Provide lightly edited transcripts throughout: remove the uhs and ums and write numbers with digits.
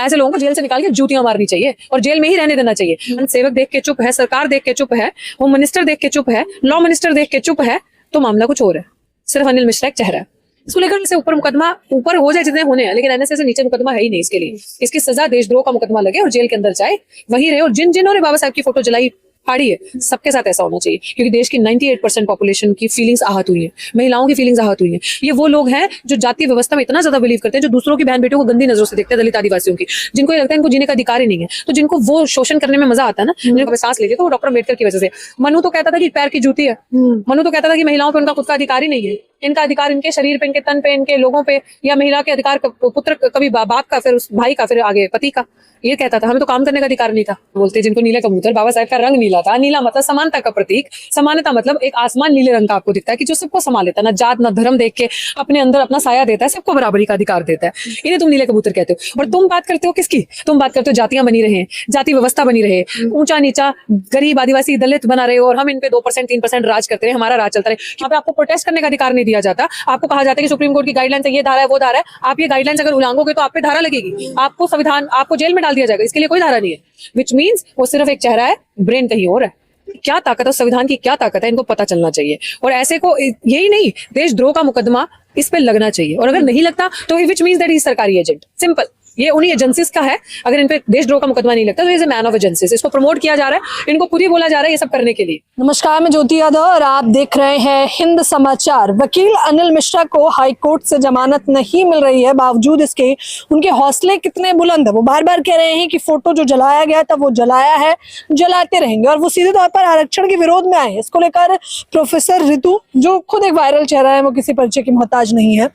ऐसे लोगों को जेल से निकाल के जूतियां मारनी चाहिए और जेल में ही रहने देना चाहिए। सेवक देख के चुप है, सरकार देख के चुप है, होम मिनिस्टर देख के चुप है, लॉ मिनिस्टर देख के चुप है, तो मामला कुछ और है। सिर्फ अनिल मिश्रा एक चेहरा है। इसको लेकर से ऊपर मुकदमा ऊपर हो जाए जितने होने हैं, लेकिन एनएसए से नीचे मुकदमा है ही नहीं इसके लिए। इसकी सजा देशद्रोह का मुकदमा लगे और जेल के अंदर जाए, वही रहे। और जिन्होंने बाबा साहब की फोटो जलाई फाड़ी है, सबके साथ ऐसा होना चाहिए, क्योंकि देश की 98% पॉपुलेशन की फीलिंग्स आहत हुई है, महिलाओं की फीलिंग्स आहत हुई है। ये वो लोग हैं जो जातीय व्यवस्था में इतना ज्यादा बिलीव करते हैं, जो दूसरों की बहन बेटियों को गंदी नजरों से देखते हैं, दलित आदिवासियों की, जिनको ये लगता है इनको जीने का अधिकार ही नहीं है। तो जिनको वो शोषण करने में मजा आता है ना, जिनको सांस लेते, तो वो डॉक्टर अम्बेडकर की वजह से। मनु तो कहता था कि पैर की जूती है, मनु तो कहता था कि महिलाओं पे उनका खुद का अधिकार ही नहीं है। इनका अधिकार इनके शरीर पे, इनके तन पे, इनके लोगों पे, या महिला के अधिकार पुत्र कभी बाप का, फिर उस भाई का, फिर आगे पति का। ये कहता था हमें तो काम करने का अधिकार नहीं था। बोलते जिनको नीले कबूतर, बाबा साहब का रंग नीला था। नीला मतलब समानता का प्रतीक, समानता मतलब एक आसमान नीले रंग का आपको दिखता है कि जो सबको संभाल लेता है, ना जात ना धर्म देख के अपने अंदर अपना साया देता है, सबको बराबरी का अधिकार देता है। इन्हें तुम नीले कबूतर कहते हो। और तुम बात करते हो किसकी? तुम बात करते हो जातियां बनी रहे, जाति व्यवस्था बनी रहे, ऊंचा नीचा, गरीब आदिवासी दलित बना रहे हो, और हम इन पे 2% 3% राज करते रहे, हमारा राज चलता रहे। यहाँ पे आपको प्रोटेस्ट करने का अधिकार नहीं दिया जाता। आपको कहा जाता है कि सुप्रीम कोर्ट की गाइडलाइन है, ये धारा है, वो धारा है। आप ये गाइडलाइंस अगर उल्लंघोगे तो आप पे धारा लगेगी, आपको संविधान, आपको जेल में डाल दिया जाएगा। इसके लिए कोई धारा नहीं है। विच मीन्स वो सिर्फ एक चेहरा है, ब्रेन कहीं और है। क्या ताकत है संविधान की, क्या ताकत है, इनको पता चलना चाहिए। और ऐसे को यही नहीं, देशद्रोह का मुकदमा इस पे लगना चाहिए। और अगर नहीं लगता तो विच मीन्स दैट ही सरकारी एजेंट। सिंपल। ये उन्हीं एजेंसीज का है। अगर इन पे देशद्रोह का मुकदमा नहीं लगता तो is a man of agencies. इसको प्रमोट किया जा रहा है, इनको खुद ही बोला जा रहा है ये सब करने के लिए। नमस्कार, मैं ज्योति यादव और आप देख रहे हैं हिंद समाचार। वकील अनिल मिश्रा को हाई कोर्ट से जमानत नहीं मिल रही है, बावजूद इसके उनके हौसले कितने बुलंद है। वो बार बार कह रहे हैं कि फोटो जो जलाया गया था वो जलाया है, जलाते रहेंगे। और वो सीधे तौर पर आरक्षण के विरोध में आए। इसको लेकर प्रोफेसर ऋतु, जो खुद एक वायरल चेहरा है, वो किसी परिचय की मोहताज नहीं है,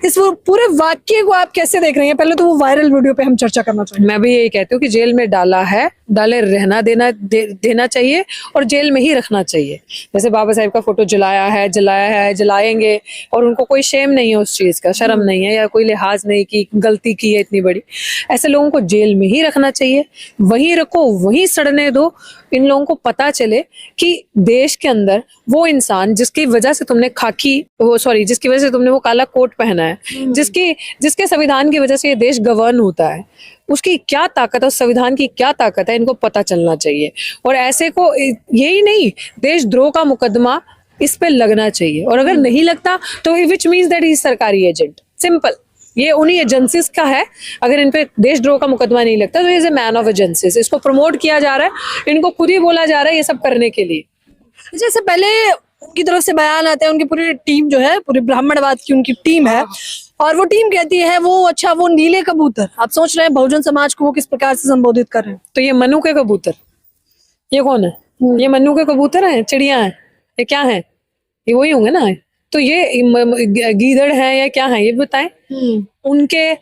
इस पूरे वाक्य को आप कैसे देख रहे हैं? पहले तो वो वायरल वीडियो पे हम चर्चा करना चाहिए। मैं भी यही कहती हूँ कि जेल में डाला है, डाले रहना देना चाहिए और जेल में ही रखना चाहिए। जैसे बाबा साहब का फोटो जलाया है, जलाएंगे, और उनको कोई शेम नहीं है उस चीज का, शर्म नहीं है, या कोई लिहाज नहीं कि गलती की है इतनी बड़ी। ऐसे लोगों को जेल में ही रखना चाहिए, वहीं रखो, वहीं सड़ने दो। इन लोगों को पता चले कि देश के अंदर वो इंसान जिसकी वजह से तुमने जिसकी वजह से तुमने वो काला कोट पहना है, जिसके संविधान की वजह से ये देश गवर्न होता है, उसकी क्या ताकत है, उस संविधान की क्या ताकत है, इनको पता चलना चाहिए। और ऐसे को यही नहीं, देशद्रोह का मुकदमा इस पे लगना चाहिए। और अगर नहीं लगता तो विच मीन्स दैट ही सरकारी एजेंट। सिंपल। ये उन्हीं एजेंसीज का है। अगर इन पे देशद्रोह का मुकदमा नहीं लगता तो is a man of agencies. इसको प्रमोट किया जा रहा है, इनको खुद ही बोला जा रहा है ये सब करने के लिए। जैसे पहले उनकी तरफ से बयान आते हैं, उनकी पूरी टीम जो है, पूरी ब्राह्मणवाद की उनकी टीम है, और वो टीम कहती है वो नीले कबूतर। आप सोच रहे हैं बहुजन समाज को वो किस प्रकार से संबोधित कर रहे हैं? तो ये मनु के कबूतर, ये कौन है? ये मनु के कबूतर हैं, चिड़िया हैं, ये क्या है? ये वही होंगे ना। तो ये गीदड़ है या क्या है ये बताएं। उनके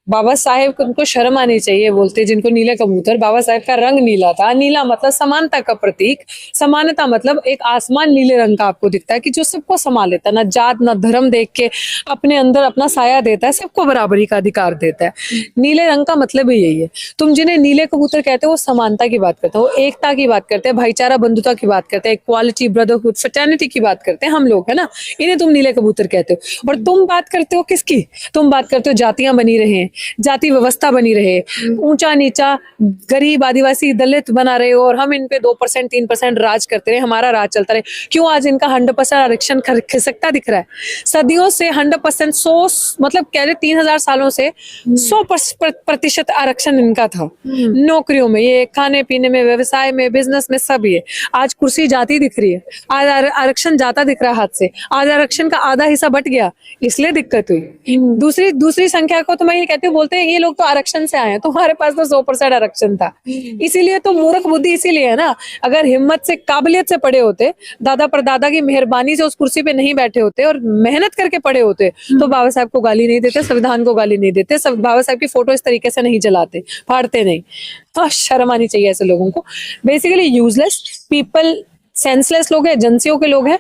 बाबा साहेब को, उनको शर्म आनी चाहिए। बोलते जिनको नीले कबूतर, बाबा साहेब का रंग नीला था। नीला मतलब समानता का प्रतीक, समानता मतलब एक आसमान नीले रंग का आपको दिखता है कि जो सबको संभाल लेता है, ना जात ना धर्म देख के अपने अंदर अपना साया देता है, सबको बराबरी का अधिकार देता है। नीले रंग का मतलब ही यही है। तुम जिन्हें नीले कबूतर कहते हो वो समानता की बात करते हैं, वो एकता की बात करते हैं, भाईचारा बंधुता की बात करते हैं, इक्वालिटी, ब्रदरहुड, फ्रेटर्निटी की बात करते हैं हम लोग, है ना। इन्हें तुम नीले कबूतर कहते हो। और तुम बात करते हो किसकी? तुम बात करते हो जातियां बनी रहे, जाति व्यवस्था बनी रहे, ऊंचा नीचा, गरीब आदिवासी दलित बना रहे हो, और हम इन पे 2% 3% राज करते रहे, हमारा राज चलता रहे। क्यों आज इनका 100% आरक्षण खिसकता दिख रहा है? सदियों से 100%, 100 मतलब कह रहे 3000 सालों से 100% आरक्षण इनका था। नौकरियों में, ये खाने पीने में, व्यवसाय में, बिजनेस में, सब ये। आज कुर्सी जाती दिख रही है, आज आरक्षण जाता दिख रहा है हाथ से। आज आरक्षण का आधा हिस्सा बट गया, इसलिए दिक्कत हुई। दूसरी संख्या को तो मैं ये कहती हूँ, बोलते हैं ये लोग तो आरक्षण से आए हैं, तुम्हारे पास तो 100% आरक्षण था। इसीलिए तो मूर्ख बुद्धि इसीलिए है ना। अगर हिम्मत से, काबिलियत से पढ़े होते, दादा परदादा की मेहरबानी से उस कुर्सी पे नहीं बैठे होते और मेहनत करके पढ़े होते, तो बाबा साहब को गाली नहीं देते, संविधान को गाली नहीं देते, सब बाबा साहब की फोटो इस तरीके से नहीं जलाते, फाड़ते नहीं। तो शर्म आनी चाहिए ऐसे लोगों को। बेसिकली यूजलेस पीपल, सेंसलेस लोग हैं, एजेंसियों के लोग हैं।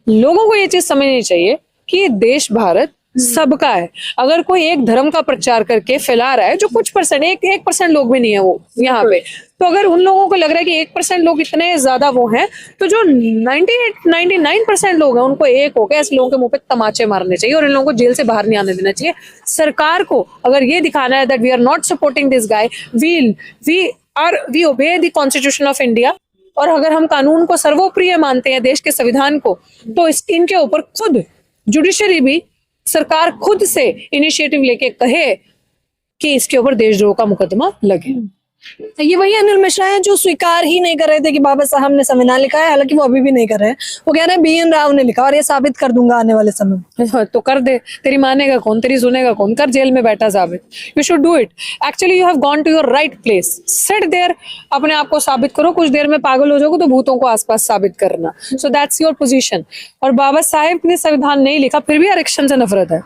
लोगों को ये चीज समझनी चाहिए कि ये देश भारत सबका है। अगर कोई एक धर्म का प्रचार करके फैला रहा है, जो कुछ परसेंट, 1% लोग भी नहीं है वो यहाँ पे, तो अगर उन लोगों को लग रहा है कि 1% लोग इतने ज्यादा वो हैं, तो जो 99% लोग हैं उनको एक होकर ऐसे लोगों के मुंह पे तमाचे मारने चाहिए और इन लोगों को जेल से बाहर नहीं आने देना चाहिए। सरकार को अगर ये दिखाना है that we are not supporting this guy, we obey the constitution of India, और अगर हम कानून को सर्वोप्रिय मानते हैं, देश के संविधान को, तो इनके ऊपर खुद जुडिशरी भी, सरकार खुद से इनिशिएटिव लेके कहे कि इसके ऊपर देशद्रोह का मुकदमा लगे। तो ये वही अनिल मिश्रा हैं जो स्वीकार ही नहीं कर रहे थे कि बाबा साहब ने संविधान लिखा है, हालांकि वो अभी भी नहीं कर रहे हैं। वो कह रहे हैं BN राव ने लिखा और ये साबित कर दूंगा आने वाले समय में। तो कर दे, तेरी मानेगा कौन, तेरी सुनेगा कौन, कर जेल में बैठा साबित। You should do it. Actually you have gone to your right place, sit there, अपने आप को साबित करो। कुछ देर में पागल हो जाओगे तो भूतों को आसपास साबित करना। So that's your position. और बाबा साहेब ने संविधान नहीं लिखा, फिर भी आरक्षण से नफरत है,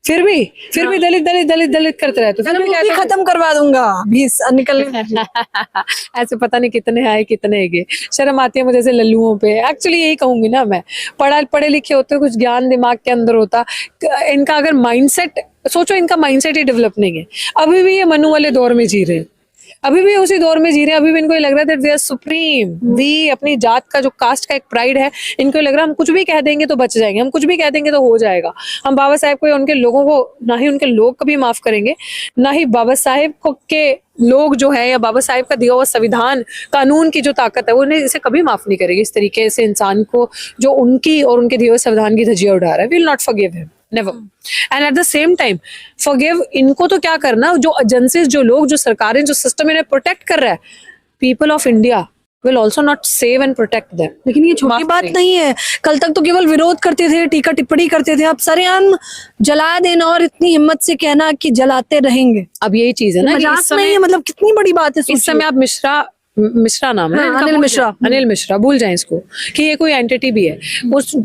फिर भी दलित दलित दलित दलित करते रहते, फिर भी खत्म करवा दूंगा भी निकल। ऐसे पता नहीं कितने आए कितने गए। शर्म आती है मुझे ऐसे लल्लुओं पे। एक्चुअली यही कहूंगी ना मैं, पढ़े लिखे होते, कुछ ज्ञान दिमाग के अंदर होता, इनका अगर माइंडसेट सोचो, इनका माइंडसेट ही डेवलप नहीं है। अभी भी ये मनु वाले दौर में जी रहे हैं, अभी भी उसी दौर में जी रहे हैं। अभी भी इनको ये लग रहा है that we are supreme, we अपनी जात का जो कास्ट का एक प्राइड है, इनको लग रहा है हम कुछ भी कह देंगे तो बच जाएंगे, हम कुछ भी कह देंगे तो हो जाएगा। हम बाबा साहेब को या उनके लोगों को, ना ही उनके लोग कभी माफ करेंगे, ना ही बाबा साहेब को के लोग जो है, या बाबा साहेब का दिया हुआ संविधान, कानून की जो ताकत है, वो उन्हें इसे कभी माफ नहीं करेगी। इस तरीके से इंसान को जो उनकी और उनके दिए हुए संविधान की धज्जियां उड़ा रहा है, will not forgive him, never. And at the same time forgive इनको तो क्या करना, जो एजेंसीज, जो लोग, जो सरकारें, जो सिस्टम इन्हें प्रोटेक्ट कर रहा है, people of India will also not save and protect them। लेकिन ये छोटी बात नहीं है। कल तक तो केवल विरोध करते थे, टीका टिप्पणी करते थे, अब सरेआम जला देना और इतनी हिम्मत से कहना कि जलाते रहेंगे। अब यही चीज है ना, मजाक नहीं है, मतलब कितनी बड़ी बात है। इस समय आप मिश्रा नाम है, अनिल मिश्रा भूल जाए इसको कि ये कोई एंटिटी भी है। उस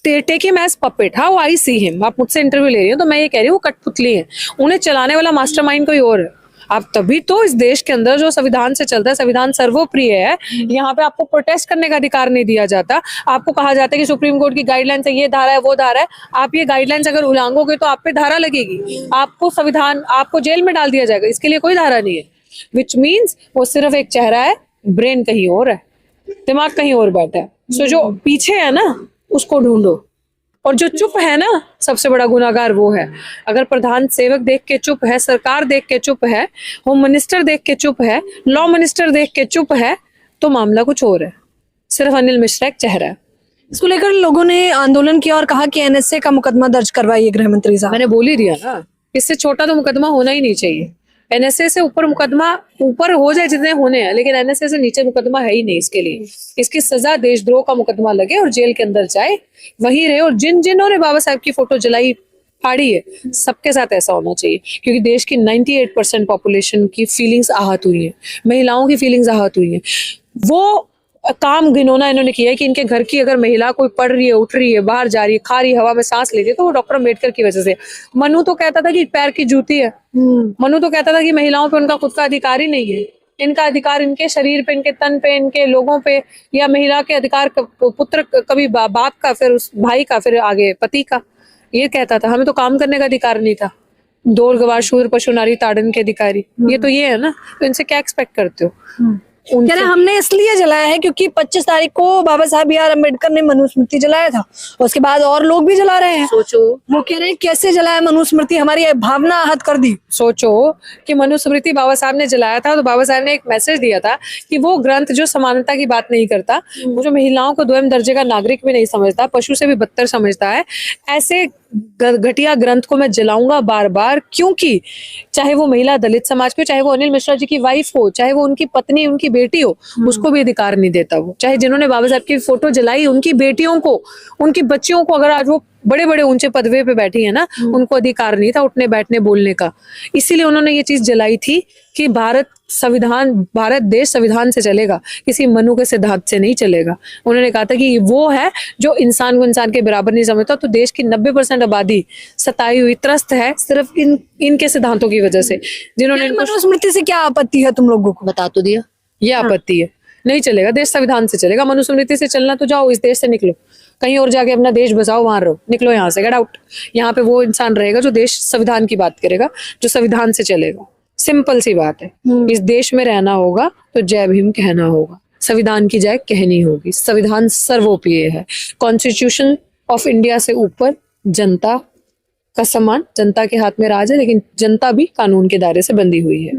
take him as puppet, how I see him. आप मुझसे इंटरव्यू ले रही हो तो मैं ये कह रही हूँ वो कठपुतली है, उन्हें चलाने वाला मास्टरमाइंड कोई और है। आप तभी तो इस देश के अंदर जो संविधान से चलता है, संविधान सर्वोप्रिय है, यहाँ पे आपको प्रोटेस्ट करने का अधिकार नहीं दिया जाता। आपको कहा जाता है कि सुप्रीम कोर्ट की गाइडलाइन है, ये धारा है, वो धारा है, आप ये गाइडलाइंस अगर उल्लंघोगे तो आप पे धारा लगेगी, आपको संविधान, आपको जेल में डाल दिया जाएगा। इसके लिए कोई धारा नहीं है, विच मीन्स वो सिर्फ एक चेहरा है, ब्रेन कहीं और है, दिमाग कहीं और बैठा है। सो जो पीछे है ना उसको ढूंढो, और जो चुप है ना सबसे बड़ा गुनाहगार वो है। अगर प्रधान सेवक देख के चुप है, सरकार देख के चुप है, होम मिनिस्टर देख के चुप है, लॉ मिनिस्टर देख के चुप है, तो मामला कुछ और है। सिर्फ अनिल मिश्रा एक चेहरा है। इसको लेकर लोगों ने आंदोलन किया और कहा कि NSA का मुकदमा दर्ज करवाइए गृह मंत्री साहब। मैंने बोल ही दिया ना, इससे छोटा तो मुकदमा होना ही नहीं चाहिए। NSA से ऊपर मुकदमा ऊपर हो जाए जितने होने हैं, लेकिन NSA से नीचे मुकदमा है ही नहीं इसके लिए। इसकी सजा देशद्रोह का मुकदमा लगे और जेल के अंदर जाए, वही रहे। और जिन्होंने बाबा साहब की फोटो जलाई फाड़ी है, सबके साथ ऐसा होना चाहिए, क्योंकि देश की 98% पॉपुलेशन की फीलिंग्स आहत हुई है, महिलाओं की फीलिंग्स आहत हुई है। वो काम घिनौना इन्होंने किया है कि इनके घर की अगर महिला कोई पढ़ रही है, उठ रही है, बाहर जा रही है, खा रही है, हवा में सांस ले रही है, तो वो डॉक्टर अम्बेडकर की वजह से। मनु तो कहता था कि पैर की जूती है, मनु तो कहता था कि महिलाओं पे उनका खुद का अधिकार ही नहीं है। इनका अधिकार इनके शरीर पे, इनके तन पे, इनके लोगों पे, या महिला के अधिकार पुत्र कभी बाप का, फिर उस भाई का, फिर आगे पति का। ये कहता था हमें तो काम करने का अधिकार नहीं था। दौर गवार शूद्र पशु नारी ताड़न के अधिकारी, ये तो ये है ना। तो इनसे क्या एक्सपेक्ट करते हो? कह रहे हमने इसलिए जलाया है क्योंकि 25 तारीख को बाबा साहब B.R. अम्बेडकर ने मनुस्मृति जलाया था, उसके बाद और लोग भी जला रहे हैं। सोचो, वो कह रहे हैं कैसे जलाया मनुस्मृति, हमारी भावना आहत कर दी। सोचो कि मनुस्मृति बाबा साहब ने जलाया था, तो बाबा साहब ने एक मैसेज दिया था कि वो ग्रंथ जो समानता की बात नहीं करता, वो जो महिलाओं को द्वैम दर्जे का नागरिक भी नहीं समझता, पशु से भी बदतर समझता है, ऐसे घटिया ग्रंथ को मैं जलाऊंगा बार बार, क्योंकि चाहे वो महिला दलित समाज की हो, चाहे वो अनिल मिश्रा जी की वाइफ हो, चाहे वो उनकी पत्नी, उनकी बेटी हो, उसको भी अधिकार नहीं देता। वो चाहे जिन्होंने बाबा साहब की फोटो जलाई, उनकी बेटियों को, उनकी बच्चियों को, अगर आज वो बड़े बड़े ऊंचे पदवे पे बैठी है ना, उनको अधिकार नहीं था उठने बैठने बोलने का। इसीलिए उन्होंने ये चीज जलाई थी कि भारत देश संविधान से चलेगा, किसी मनु के सिद्धांत से नहीं चलेगा। उन्होंने कहा था कि वो है जो इंसान को इंसान के बराबर नहीं समझता। तो देश की 90% आबादी सताई हुई, त्रस्त है सिर्फ इनके सिद्धांतों की वजह से, जिन्होंने मनुस्मृति से क्या आपत्ति है तुम लोगों को? बता तो दिया, ये आपत्ति है, नहीं चलेगा, देश संविधान से चलेगा। मनुस्मृति से चलना तो जाओ, इस देश से निकलो। कहीं और जाके अपना देश बसाओ, वहां रहो, निकलो यहाँ से, गेट आउट। यहाँ पे वो इंसान रहेगा जो देश संविधान की बात करेगा, जो संविधान से चलेगा। सिंपल सी बात है। इस देश में रहना होगा तो जय भीम कहना होगा, संविधान की जय कहनी होगी। संविधान सर्वोपरि है। कॉन्स्टिट्यूशन ऑफ इंडिया से ऊपर जनता का सम्मान, जनता के हाथ में राज है, लेकिन जनता भी कानून के दायरे से बंधी हुई है।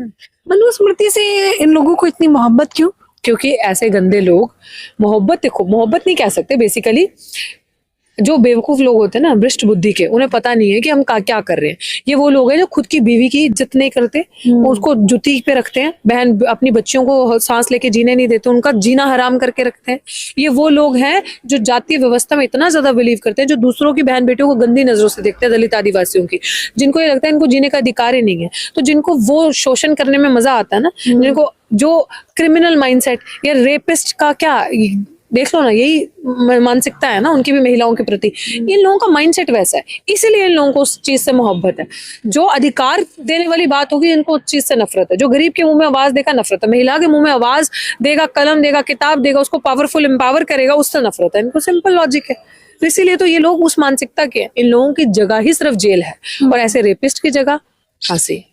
मनुस्मृति से इन लोगों को इतनी मोहब्बत क्यों? क्योंकि ऐसे गंदे लोग, मोहब्बत, देखो मोहब्बत नहीं कह सकते, बेसिकली जो बेवकूफ लोग होते हैं ना, भ्रष्ट बुद्धि के, उन्हें पता नहीं है कि हम क्या कर रहे हैं। ये वो लोग हैं जो खुद की बीवी की इज्जत नहीं करते, उसको जुती पे रखते हैं, बहन अपनी बच्चियों को सांस लेके जीने नहीं देते, उनका जीना हराम करके रखते हैं। ये वो लोग हैं जो जातीय व्यवस्था में इतना ज्यादा बिलीव करते हैं, जो दूसरों की बहन बेटियों को गंदी नजरों से देखते हैं, दलित आदिवासियों की, जिनको ये लगता है इनको जीने का अधिकार ही नहीं है। तो जिनको वो शोषण करने में मजा आता है ना, जिनको जो क्रिमिनल माइंडसेट या रेपिस्ट का, क्या देख लो ना, यही मानसिकता है ना उनकी भी महिलाओं के प्रति। इन लोगों का माइंडसेट वैसा है, इसीलिए इन लोगों को उस चीज से मोहब्बत है। जो अधिकार देने वाली बात होगी, इनको उस चीज से नफरत है। जो गरीब के मुंह में आवाज देगा, नफरत है। महिला के मुंह में आवाज देगा, कलम देगा, किताब देगा, उसको पावरफुल एम्पावर करेगा, उससे नफरत है। इनको सिंपल लॉजिक है। तो इसीलिए तो ये लोग उस मानसिकता के हैं। इन लोगों की जगह ही सिर्फ जेल है, और ऐसे रेपिस्ट की जगह फांसी।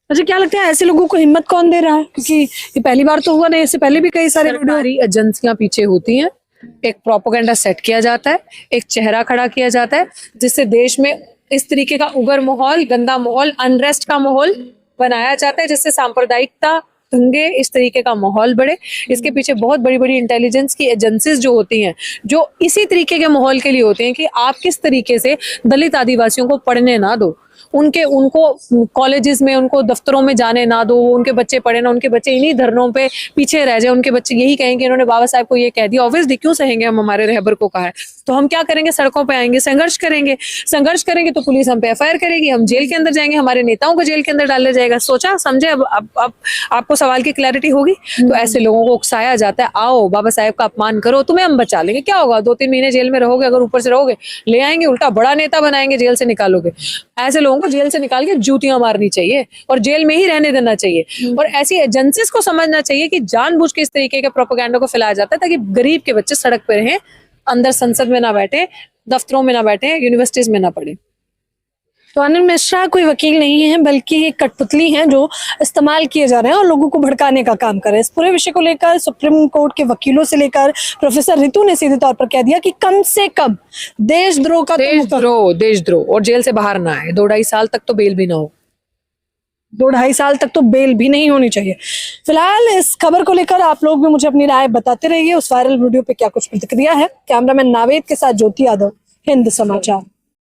अच्छा, क्या लगता है ऐसे लोगों को हिम्मत कौन दे रहा है? क्योंकि ये पहली बार तो हुआ नहीं, इससे पहले भी कई सारे सरकारी एजेंसियां पीछे होती हैं। एक प्रोपेगेंडा सेट किया जाता है, एक चेहरा खड़ा किया जाता है, जिससे देश में इस तरीके का उग्र माहौल, गंदा माहौल, अनरेस्ट का माहौल बनाया जाता है, जिससे सांप्रदायिकता, दंगे, इस तरीके का माहौल बढ़े। इसके पीछे बहुत बड़ी बड़ी इंटेलिजेंस की एजेंसीज जो होती हैं, जो इसी तरीके के माहौल के लिए होते हैं कि आप किस तरीके से दलित आदिवासियों को पढ़ने ना दो, उनको कॉलेजेस में, उनको दफ्तरों में जाने ना दो, उनके बच्चे पढ़े ना, उनके बच्चे इन्हीं धरनों पे पीछे रह जाए, उनके बच्चे यही कहेंगे इन्होंने बाबा साहब को ये कह दिया। ऑब्वियसली क्यों सहेंगे हम, हमारे रहबर को कहा है। तो हम क्या करेंगे, सड़कों पे आएंगे, संघर्ष करेंगे तो पुलिस हम पे एफआईआर करेगी, हम जेल के अंदर जाएंगे, हमारे नेताओं को जेल के अंदर डाला जाएगा। सोचा समझे? अब आपको सवाल की क्लैरिटी होगी। तो ऐसे लोगों को उकसाया जाता है, आओ बाबा साहब का अपमान करो, तुम्हें हम बचा लेंगे। क्या होगा, 2-3 महीने जेल में रहोगे, अगर ऊपर से रहोगे ले आएंगे, उल्टा बड़ा नेता बनाएंगे, जेल से निकालोगे। ऐसे लोगों को जेल से निकाल के जूतियां मारनी चाहिए और जेल में ही रहने देना चाहिए। और ऐसी एजेंसीज को समझना चाहिए कि जानबूझ के इस तरीके के प्रोपेगेंडा को फैलाया जाता है, ताकि गरीब के बच्चे सड़क पर रहें, अंदर संसद में ना बैठे, दफ्तरों में ना बैठे, यूनिवर्सिटीज में ना पढ़े। तो अनिल मिश्रा कोई वकील नहीं है, बल्कि एक कठपुतली हैं जो इस्तेमाल किए जा रहे हैं और लोगों को भड़काने का काम कर रहे हैं। इस पूरे विषय को लेकर सुप्रीम कोर्ट के वकीलों से लेकर प्रोफेसर ऋतु ने सीधे तौर पर कह दिया कि कम से कम देशद्रोह का देशद्रोह और जेल से बाहर ना आए, 2-2.5 साल तक तो बेल भी ना हो। 2-2.5 साल तक तो बेल भी नहीं होनी चाहिए। फिलहाल इस खबर को लेकर आप लोग भी मुझे अपनी राय बताते रहिए। उस वायरल वीडियो पे क्या कुछ प्रतिक्रिया है। कैमरामैन नावेद के साथ ज्योति यादव, हिंद समाचार।